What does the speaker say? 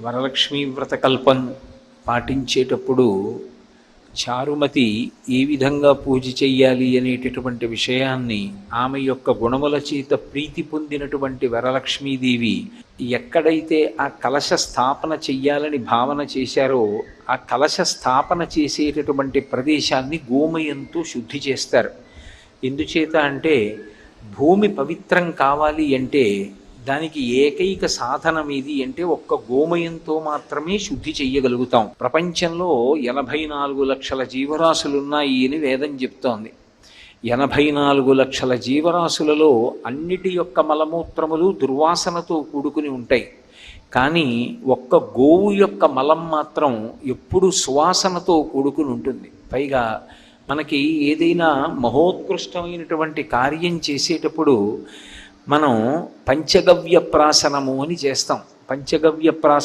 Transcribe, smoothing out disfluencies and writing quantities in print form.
వరలక్ష్మీ వ్రత కల్పం పాటించేటప్పుడు చారుమతి ఏ విధంగా పూజ చెయ్యాలి అనేటటువంటి విషయాన్ని ఆమె యొక్క గుణముల చేత ప్రీతి పొందినటువంటి వరలక్ష్మీదేవి ఎక్కడైతే ఆ కలశ స్థాపన చెయ్యాలని భావన చేశారో ఆ కలశ స్థాపన చేసేటటువంటి ప్రదేశాన్ని గోమయంతో శుద్ధి చేస్తారు. ఎందుచేత అంటే భూమి పవిత్రం కావాలి అంటే దానికి ఏకైక సాధనం ఏది అంటే ఒక్క గోమయంతో మాత్రమే శుద్ధి చెయ్యగలుగుతాం. ప్రపంచంలో 84 లక్షల జీవరాశులున్నాయి అని వేదం చెప్తోంది. 84 లక్షల జీవరాశులలో అన్నిటి యొక్క మలమూత్రములు దుర్వాసనతో కూడుకుని ఉంటాయి. కానీ ఒక్క గోవు యొక్క మలం మాత్రం ఎప్పుడు సువాసనతో కూడుకుని ఉంటుంది. పైగా మనకి ఏదైనా మహోత్కృష్టమైనటువంటి కార్యం చేసేటప్పుడు మనం పంచగవ్య ప్రాసనము అని చేస్తాం. పంచగవ్య ప్రాస